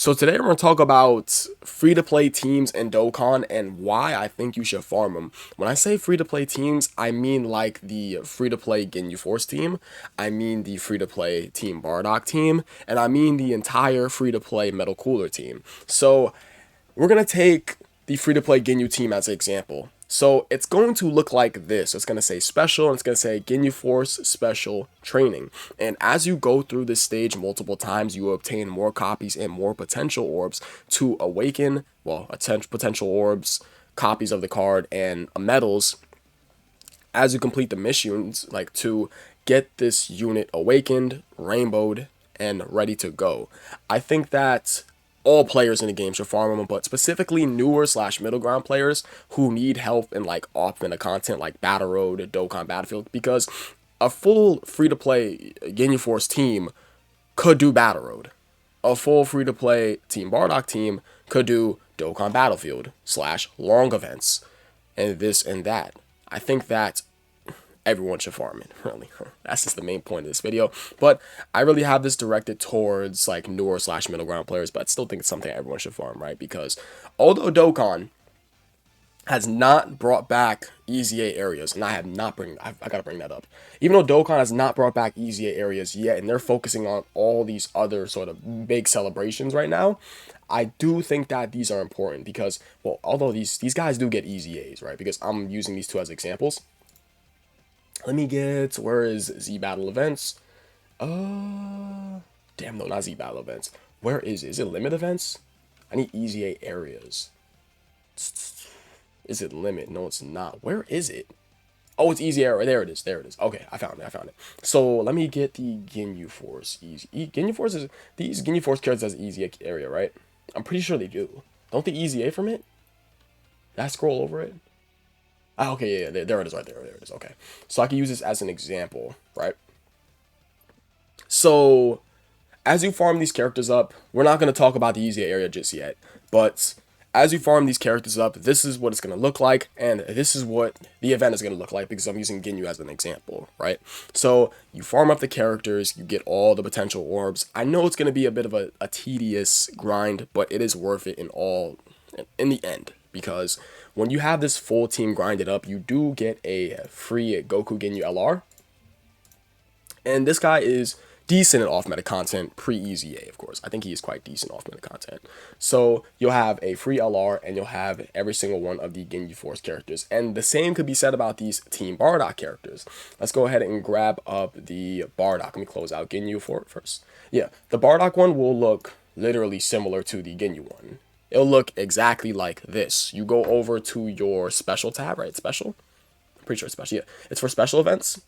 So today we're going to talk about free-to-play teams in Dokkan and why I think you should farm them. When I say free-to-play teams, I mean like the free-to-play Ginyu Force team, I mean the free-to-play Team Bardock team, and I mean the entire free-to-play Metal Cooler team. So we're going to take the free-to-play Ginyu team as an example. So it's going to look like this. It's going to say special, and it's going to say Ginyu Force special training. And as you go through this stage multiple times, you will obtain more copies and more potential orbs to awaken, well, potential orbs, copies of the card, and medals as you complete the missions, like to get this unit awakened, rainbowed, and ready to go. I think that all players in the game should farm them, but specifically newer / middle ground players who need help in like off-meta content like Battle Road, Dokkan Battlefield, because a full free-to-play Ginyu Force team could do Battle Road. A full free-to-play Team Bardock team could do Dokkan Battlefield / long events and this and that. I think that everyone should farm it, really. That's just the main point of this video. But I really have this directed towards like newer / middle ground players, but I still think it's something everyone should farm, right? Because although Dokkan has not brought back EZA areas, and I gotta bring that up. Even though Dokkan has not brought back EZA areas yet, and they're focusing on all these other sort of big celebrations right now, I do think that these are important because, well, although these guys do get EZAs, right? Because I'm using these two as examples. Let me get, where is Z Battle Events? Damn, no, not Z Battle Events. Where is it? Is it Limit Events? I need EZA areas. Is it Limit? No, it's not. Where is it? Oh, it's EZA area. There it is. There it is. Okay, I found it. So let me get the Ginyu Force. Ginyu Force is, these Ginyu Force cards has EZA area, right? I'm pretty sure they do. Don't they EZA from it? Did I scroll over it? Ah, okay, yeah, there it is right there. There it is. Okay. So I can use this as an example, right? So as you farm these characters up, we're not going to talk about the EZA area just yet, but as you farm these characters up, this is what it's going to look like, and this is what the event is going to look like because I'm using Ginyu as an example, right? So you farm up the characters, you get all the potential orbs. I know it's going to be a bit of a tedious grind, but it is worth it in the end, because when you have this full team grinded up, you do get a free Goku Ginyu LR. And this guy is decent at off-meta content, pre-EZA, of course. I think he is quite decent off-meta content. So you'll have a free LR, and you'll have every single one of the Ginyu Force characters. And the same could be said about these Team Bardock characters. Let's go ahead and grab up the Bardock. Let me close out Ginyu for it first. Yeah, the Bardock one will look literally similar to the Ginyu one. It'll look exactly like this. You go over to your special tab, right? Special? I'm pretty sure it's special. Yeah, it's for special events.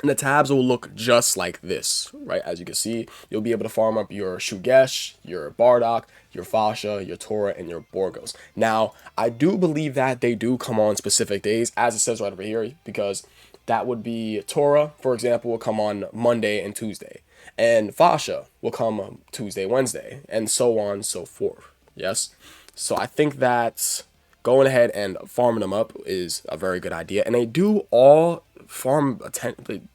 And the tabs will look just like this, right? As you can see, you'll be able to farm up your Shugesh, your Bardock, your Fasha, your Tora, and your Borgos. Now, I do believe that they do come on specific days, as it says right over here, because that would be Tora, for example, will come on Monday and Tuesday. And Fasha will come Tuesday, Wednesday, and so on and so forth. Yes? So I think that going ahead and farming them up is a very good idea. And they do all farm,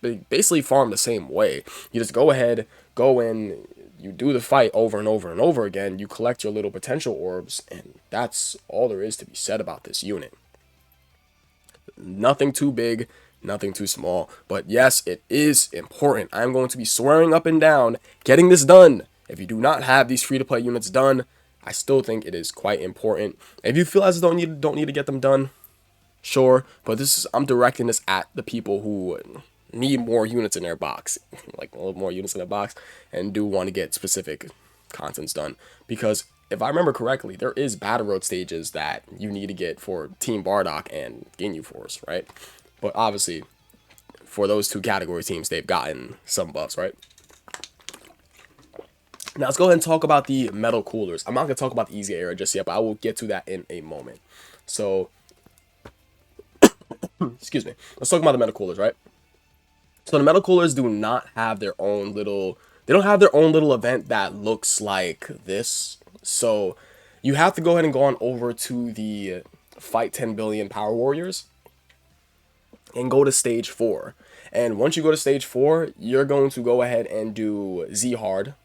they basically farm the same way. You just go ahead, go in, you do the fight over and over and over again, you collect your little potential orbs, and that's all there is to be said about this unit. Nothing too big, nothing too small, but yes, it is important. I'm going to be swearing up and down, getting this done. If you do not have these free-to-play units done, I still think it is quite important. If you feel as though you don't need to get them done, sure, but I'm directing this at the people who need more units in their box, like a little more units in their box, and do want to get specific contents done. Because if I remember correctly, there is Battle Road stages that you need to get for Team Bardock and Ginyu Force, right? But obviously, for those two category teams, they've gotten some buffs, right? Now, let's go ahead and talk about the Metal Coolers. I'm not going to talk about the EZA area just yet, but I will get to that in a moment. So, excuse me. Let's talk about the Metal Coolers, right? So, the Metal Coolers do not have their own little... They don't have their own little event that looks like this. So, you have to go ahead and go on over to the Fight 10 Billion Power Warriors and go to Stage 4. And once you go to Stage 4, you're going to go ahead and do Z Hard.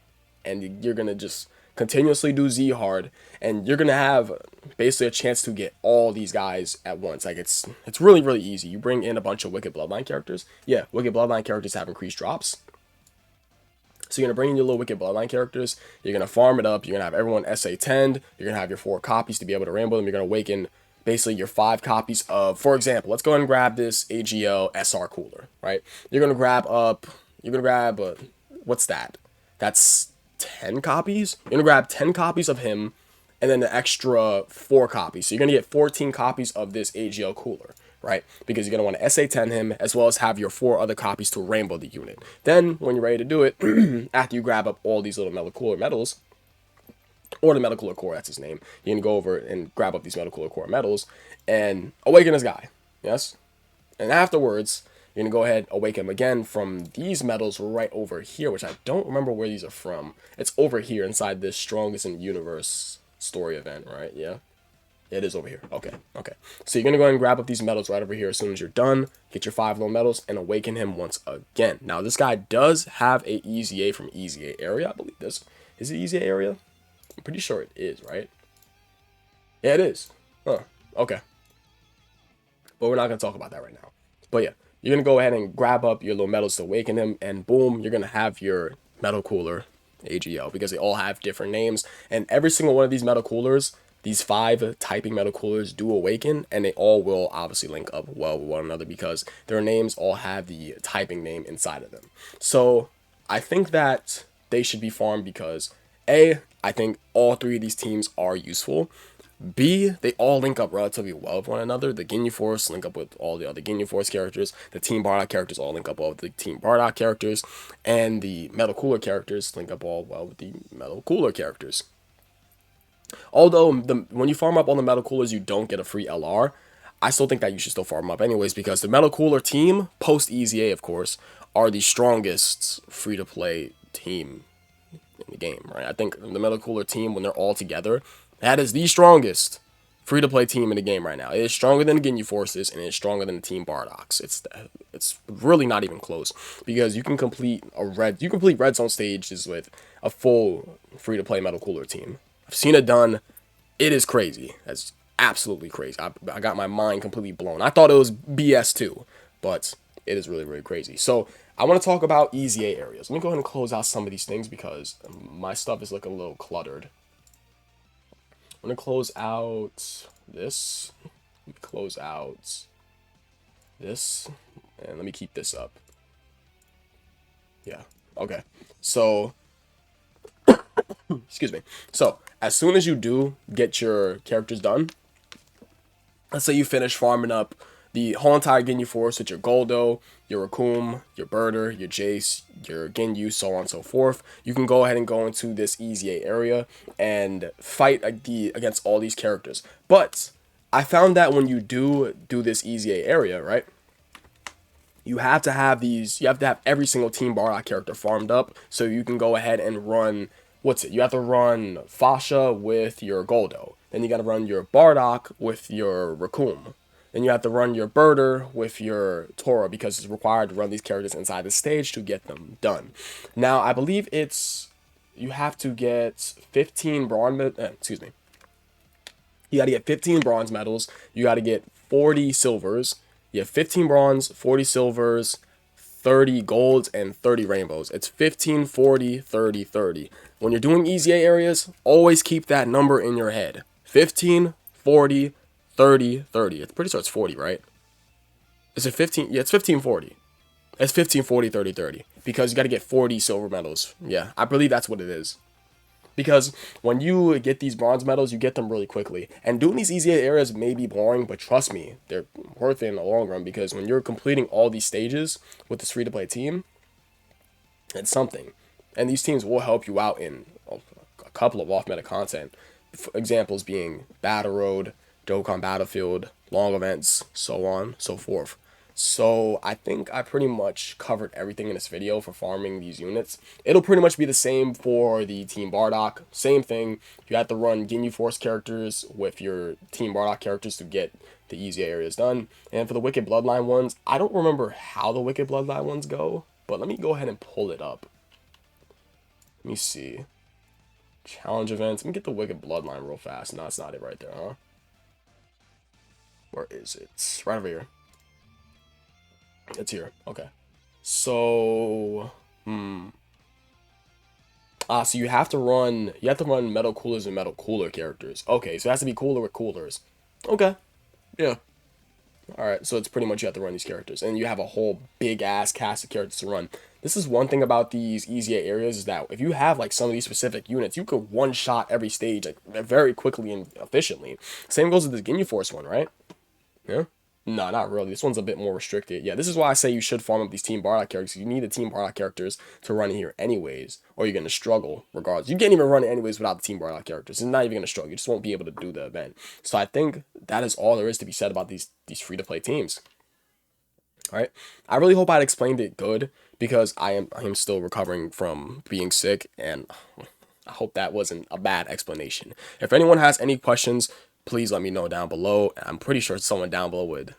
And you're going to just continuously do Z hard, and you're gonna have basically a chance to get all these guys at once. Like it's really really easy. You bring in a bunch of Wicked Bloodline characters. Yeah, Wicked Bloodline characters have increased drops. So you're gonna bring in your little Wicked Bloodline characters. You're gonna farm it up. You're gonna have everyone SA10. You're gonna have your 4 copies to be able to ramble them. You're gonna awaken basically your 5 copies of, for example, let's go ahead and grab this AGL SR cooler, right? You're gonna grab up. You're gonna grab what's that? That's 10 copies. You're gonna grab 10 copies of him, and then the extra 4 copies. So you're gonna get 14 copies of this AGL cooler, right? Because you're going to want to SA10 him, as well as have your 4 other copies to rainbow the unit. Then, when you're ready to do it, after you grab up all these little metal cooler medals, or the metal cooler core, that's his name, you're going to go over and grab up these metal cooler core medals, and awaken this guy, yes? And afterwards, you're going to go ahead, awaken him again from these medals right over here, which I don't remember where these are from. It's over here inside this Strongest in the Universe story event, right? Yeah. It is over here. Okay. So you're going to go ahead and grab up these medals right over here as soon as you're done. Get your 5 little medals and awaken him once again. Now, this guy does have a EZA from EZA area. I believe this. Is it EZA area? I'm pretty sure it is, right? Yeah, it is. Huh. Okay. But we're not going to talk about that right now. But yeah, you're going to go ahead and grab up your little medals to awaken him. And boom, you're going to have your metal cooler AGL. Because they all have different names. And every single one of these metal coolers, these 5 typing metal coolers do awaken, and they all will obviously link up well with one another because their names all have the typing name inside of them. So I think that they should be farmed because A, I think all 3 of these teams are useful. B, they all link up relatively well with one another. The Ginyu Force link up with all the other Ginyu Force characters. The Team Bardock characters all link up well with the Team Bardock characters. And the Metal Cooler characters link up all well with the Metal Cooler characters. Although, when you farm up all the metal coolers, you don't get a free LR. I still think that you should still farm up anyways, because the metal cooler team, post EZA of course, are the strongest free-to-play team in the game, right? I think the metal cooler team, when they're all together, that is the strongest free-to-play team in the game right now. It is stronger than the Ginyu Forces, and it's stronger than the Team Bardocks. It's really not even close, because you can complete red zone stages with a full free-to-play metal cooler team. I've seen it done. It is crazy. That's absolutely crazy. I got my mind completely blown. I thought it was BS too, but it is really, really crazy. So I want to talk about EZA areas. Let me go ahead and close out some of these things because my stuff is looking a little cluttered. I'm going to close out this. Let me close out this. And let me keep this up. Yeah. Okay. So, excuse me. So, as soon as you do get your characters done, let's say you finish farming up the whole entire Ginyu Force with your Goldo, your Raccoon, your Birder, your Jace, your Ginyu, so on and so forth, you can go ahead and go into this EZA area and fight against all these characters. But I found that when you do this EZA area, right, you have to have every single Team Bardock character farmed up so you can go ahead and run. You have to run Fasha with your Goldo. Then you got to run your Bardock with your Raccoon. Then you have to run your Birder with your Tora because it's required to run these characters inside the stage to get them done. Now, I believe you have to get 15 bronze, You got to get 15 bronze medals. You got to get 40 silvers. You have 15 bronze, 40 silvers, 30 golds, and 30 rainbows. It's 15, 40, 30, 30. When you're doing EZA areas, always keep that number in your head. 15, 40, 30, 30. It's pretty sure it's 40, right? Is it 15? Yeah, it's 15, 40. It's 15, 40, 30, 30. Because you got to get 40 silver medals. Yeah, I believe that's what it is. Because when you get these bronze medals, you get them really quickly. And doing these EZA areas may be boring, but trust me, they're worth it in the long run. Because when you're completing all these stages with this free-to-play team, it's something. And these teams will help you out in a couple of off-meta content. Examples being Battle Road, Dokkan Battlefield, long events, so on, so forth. So I think I pretty much covered everything in this video for farming these units. It'll pretty much be the same for the Team Bardock. Same thing. You have to run Ginyu Force characters with your Team Bardock characters to get the EZA areas done. And for the Wicked Bloodline ones, I don't remember how the Wicked Bloodline ones go, but let me go ahead and pull it up. Let me see. Challenge events. Let me get the Wicked Bloodline real fast. No, it's not it right there, huh? Where is it? Right over here. It's here. Okay. So, so you have to run metal coolers and metal cooler characters. Okay, so it has to be cooler with coolers. Okay. Yeah. Alright, so it's pretty much you have to run these characters. And you have a whole big ass cast of characters to run. This is one thing about these easy areas is that if you have like some of these specific units, you could one shot every stage like very quickly and efficiently. Same goes with this Ginyu Force one, right? Yeah. No, not really. This one's a bit more restricted. Yeah, this is why I say you should farm up these Team Bardock characters. You need the Team Bardock characters to run here anyways, or you're going to struggle regardless. You can't even run it anyways without the Team Bardock characters. It's not even going to struggle. You just won't be able to do the event. So I think that is all there is to be said about these free-to-play teams. All right. I really hope I explained it good because I am still recovering from being sick, and I hope that wasn't a bad explanation. If anyone has any questions, please let me know down below. I'm pretty sure someone down below would,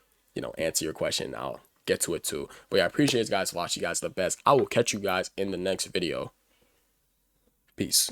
answer your question. I'll get to it too. But yeah, I appreciate you guys for watching. You guys are the best. I will catch you guys in the next video. Peace.